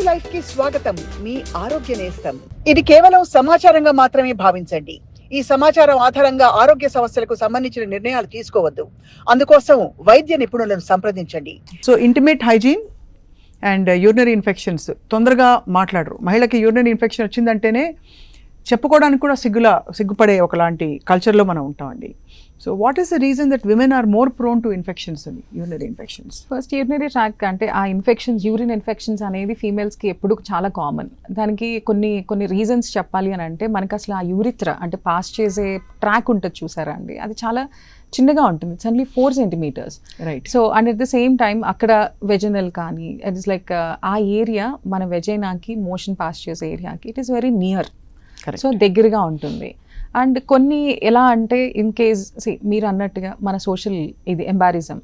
Life కి స్వాగతం. మీ ఆరోగ్య నేస్తం. ఇది కేవలం సమాచారంగా మాత్రమే భావించండి. ఈ సమాచారం ఆధారంగా ఆరోగ్య సమస్యలకు సంబంధించిన నిర్ణయాలు తీసుకోవద్దు. అందుకోసం వైద్య నిపుణులను సంప్రదించండి. So intimate hygiene and urinary infections తొందరగా మాట్లాడరు. మహిళకి యూరినరీ ఇన్ఫెక్షన్ వచ్చిందంటేనే చెప్పుకోవడానికి కూడా సిగ్గుపడే ఒకలాంటి కల్చర్లో మనం ఉంటామండి. So what is the reason that women are more prone to infections అని urinary infections? First urinary tract అంటే ఆ ఇన్ఫెక్షన్స్, యూరిన్ ఇన్ఫెక్షన్స్ అనేది ఫీమేల్స్కి ఎప్పుడు చాలా కామన్. దానికి కొన్ని రీజన్స్ చెప్పాలి అని అంటే, మనకి అసలు ఆ యూరిత్ర అంటే పాస్ చేసే ట్రాక్ ఉంటుంది చూసారా అండి, అది చాలా చిన్నగా ఉంటుంది. It's only 4 centimeters. Right. So and at the same time అక్కడ వెజనల్ కానీ ఇట్ ఇస్ లైక్ ఆ ఏరియా మన వెజైనాకి మోషన్ పాస్ చేసే ఏరియాకి it is very near. So దగ్గరగా ఉంటుంది. అండ్ కొన్ని ఎలా అంటే ఇన్ కేస్ మీరు అన్నట్టుగా మన సోషల్ ఇది ఎంబారిజం,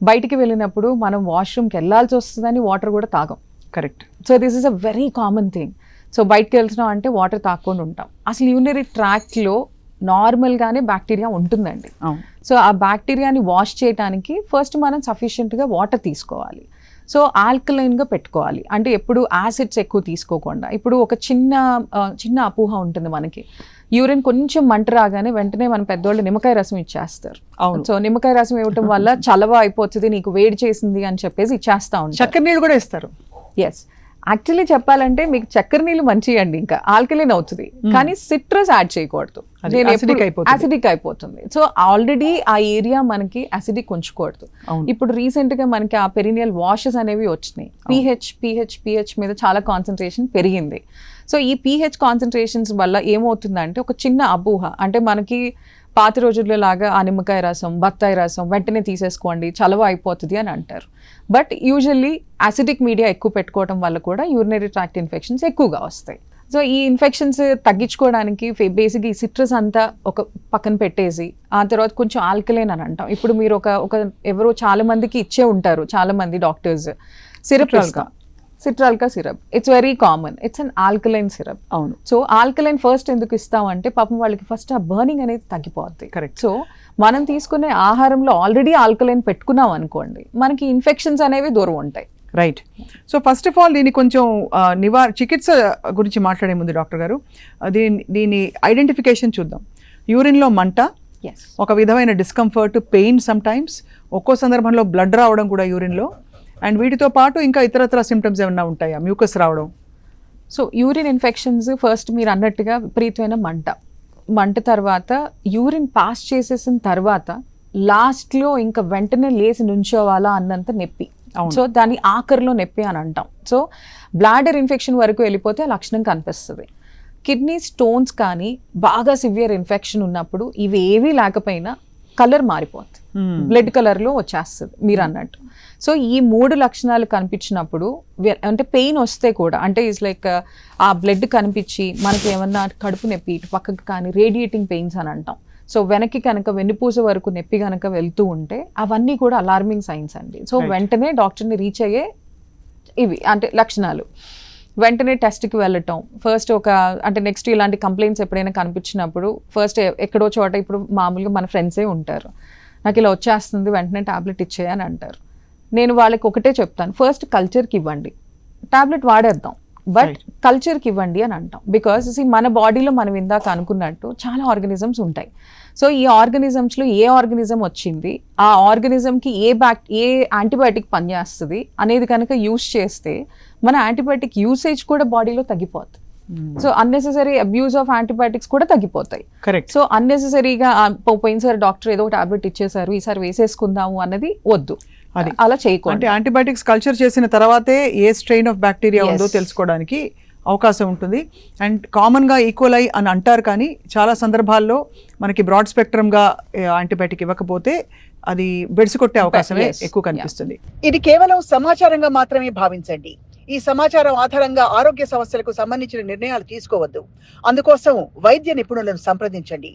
బయటికి వెళ్ళినప్పుడు మనం వాష్రూమ్కి వెళ్ళాల్సి వస్తుందని వాటర్ కూడా తాగం. Correct. So this is a very common thing. So బయటకు వెళ్తున్నాం అంటే వాటర్ తాగకుండా ఉంటాం. అసలు యూరినరీ ట్రాక్ట్లో నార్మల్గానే బ్యాక్టీరియా ఉంటుందండి. సో ఆ బ్యాక్టీరియాని వాష్ చేయడానికి ఫస్ట్ మనం సఫిషియెంట్గా వాటర్ తీసుకోవాలి. సో ఆల్కలైన్గా పెట్టుకోవాలి, అంటే ఎప్పుడు యాసిడ్స్ ఎక్కువ తీసుకోకుండా. ఇప్పుడు ఒక చిన్న అపోహ ఉంటుంది మనకి, యూరిన్ కొంచెం మంట రాగానే వెంటనే మన పెద్దవాళ్ళు నిమ్మకాయ రసం ఇచ్చేస్తారు. సో నిమ్మకాయ రసం ఇవ్వటం వల్ల చలవ అయిపోతుంది, నీకు వేడి చేసింది అని చెప్పేసి ఇచ్చేస్తా ఉంటారు. చక్కెర నీళ్ళు కూడా ఇస్తారు. ఎస్, యాక్చువల్లీ చెప్పాలంటే మీకు చక్కెర నీళ్ళు మంచియండి, ఇంకా ఆల్కలైన్ అవుతుంది, కానీ సిట్రస్ యాడ్ చేయకూడదు, యాసిడిక్ అయిపోతుంది. సో ఆల్రెడీ ఆ ఏరియా మనకి యాసిడిక్ ఉంచకూడదు. ఇప్పుడు రీసెంట్ గా మనకి ఆ పెరినియల్ వాషెస్ అనేవి వచ్చినాయి. పిహెచ్ మీద చాలా కాన్సన్ట్రేషన్ పెరిగింది. సో ఈ పిహెచ్ కాన్సన్ట్రేషన్స్ వల్ల ఏమవుతుందంటే ఒక చిన్న అపోహ, అంటే మనకి పాత రోజుల్లో లాగా ఆ నిమ్మకాయ రసం, బత్తాయి రసం వెంటనే తీసేసుకోండి చలవ అయిపోతుంది అని అంటారు. బట్ యూజువల్లీ యాసిడిక్ మీడియా ఎక్కువ పెట్టుకోవడం వల్ల కూడా యూరినరీ ట్రాక్ట్ ఇన్ఫెక్షన్స్ ఎక్కువగా వస్తాయి. సో ఈ ఇన్ఫెక్షన్స్ తగ్గించుకోవడానికి బేసిక్గా ఈ సిట్రస్ అంతా ఒక పక్కన పెట్టేసి ఆ తర్వాత కొంచెం ఆల్కలైన్ అని అంటాం. ఇప్పుడు మీరు ఒక ఎవరో చాలా మందికి ఇచ్చే ఉంటారు, చాలా మంది doctors, Citralka syrup. It's very common, it's an alkaline syrup. అవును. సో ఆల్కలైన్ ఫస్ట్ ఎందుకు ఇస్తామంటే పాపం వాళ్ళకి ఫస్ట్ ఆ బర్నింగ్ అనేది తగ్గిపోద్ది. కరెక్ట్. సో మనం తీసుకునే ఆహారంలో ఆల్రెడీ ఆల్కలైన్ పెట్టుకున్నాం అనుకోండి, మనకి ఇన్ఫెక్షన్స్ అనేవి దూరం ఉంటాయి. Right. So first of all దీన్ని కొంచెం చికిత్స గురించి మాట్లాడే ముందు డాక్టర్ గారు దీని ఐడెంటిఫికేషన్ చూద్దాం. యూరిన్లో మంట, ఒక విధమైన డిస్కంఫర్ట్, పెయిన్, సమ్ టైమ్స్ ఒక్కో సందర్భంలో బ్లడ్ రావడం కూడా యూరిన్లో, అండ్ వీటితో పాటు ఇంకా ఇతరత్ర సిమ్టమ్స్ ఏమన్నా ఉంటాయా? మ్యూకస్ రావడం. సో యూరిన్ ఇన్ఫెక్షన్స్ ఫస్ట్ మీరు అన్నట్టుగా విపరీతమైన మంట తర్వాత యూరిన్ పాస్ చేసేసిన తర్వాత లాస్ట్లో ఇంకా వెంటనే లేచి నుంచోవాలా అన్నంత నొప్పి. సో దాన్ని ఆఖరిలో నొప్పి అని అంటాం. సో బ్లాడర్ ఇన్ఫెక్షన్ వరకు వెళ్ళిపోతే ఆ లక్షణం కనిపిస్తుంది. కిడ్నీ స్టోన్స్ కానీ బాగా సివియర్ ఇన్ఫెక్షన్ ఉన్నప్పుడు ఇవి ఏవీ లేకపోయినా కలర్ మారిపోతుంది, బ్లడ్ కలర్లో వచ్చేస్తుంది మీరు అన్నట్టు. సో ఈ 3 లక్షణాలు కనిపించినప్పుడు, అంటే పెయిన్ వస్తే కూడా, అంటే ఇట్స్ లైక్ ఆ బ్లడ్ కనిపించి మనకి ఏమన్నా కడుపు నొప్పి ఇటు పక్కకి కానీ రేడియేటింగ్ పెయిన్స్ అని అంటాం. సో వెనక్కి కనుక వెన్నుపూస వరకు నొప్పి కనుక వెళ్తూ ఉంటే అవన్నీ కూడా అలార్మింగ్ సైన్స్ అండి. సో వెంటనే డాక్టర్ని రీచ్ అయ్యే ఇవి అంటే లక్షణాలు. వెంటనే టెస్ట్కి వెళ్ళటం ఫస్ట్. అంటే నెక్స్ట్ ఇలాంటి కంప్లైంట్స్ ఎప్పుడైనా కనిపించినప్పుడు ఫస్ట్ ఎక్కడో చోట, ఇప్పుడు మామూలుగా మన ఫ్రెండ్సే ఉంటారు, నాకు ఇలా వచ్చేస్తుంది వెంటనే టాబ్లెట్ ఇచ్చేయని అంటారు. నేను వాళ్ళకి ఒకటే చెప్తాను, ఫస్ట్ కల్చర్కి ఇవ్వండి, టాబ్లెట్ వాడేద్దాం, బట్ కల్చర్కి ఇవ్వండి అని అంటాం. బికాస్ మన బాడీలో మనం ఇందాక అనుకున్నట్టు చాలా ఆర్గనిజమ్స్ ఉంటాయి. సో ఈ ఆర్గనిజమ్స్లో ఏ ఆర్గనిజం వచ్చింది, ఆ ఆర్గనిజంకి ఏ యాంటీబయాటిక్ పనిచేస్తుంది అనేది కనుక యూస్ చేస్తే మన యాంటీబయాటిక్ యూసేజ్ కూడా బాడీలో తగ్గిపోతుంది. So unnecessary abuse of antibiotics కూడా తగ్గిపోతాయి. కరెక్ట్. సో అన్నెసెసరీగా పోయినసారి డాక్టర్ ఏదో టాబ్లెట్ ఇచ్చేసారు, ఈసారి వేసేసుకుందాము అన్నది వద్దు, అలా చేయకూడదు. అంటే యాంటీబయాటిక్స్ కల్చర్ చేసిన తర్వాతే ఏ స్ట్రెయిన్ ఆఫ్ బ్యాక్టీరియా ఉందో తెలుసుకోవడానికి అవకాశం ఉంటుంది. అండ్ కామన్గా ఈక్వలై అని అంటారు, కానీ చాలా సందర్భాల్లో మనకి బ్రాడ్ స్పెక్ట్రమ్గా యాంటీబయాటిక్ ఇవ్వకపోతే అది బెడిసికొట్టే అవకాశమే ఎక్కువ కనిపిస్తుంది. ఇది కేవలం సమాచారంగా మాత్రమే భావించండి. ఈ సమాచారం ఆధారంగా ఆరోగ్య సమస్యలకు సంబంధించిన నిర్ణయాలు తీసుకోవద్దు. అందుకోసం వైద్య నిపుణులను సంప్రదించండి.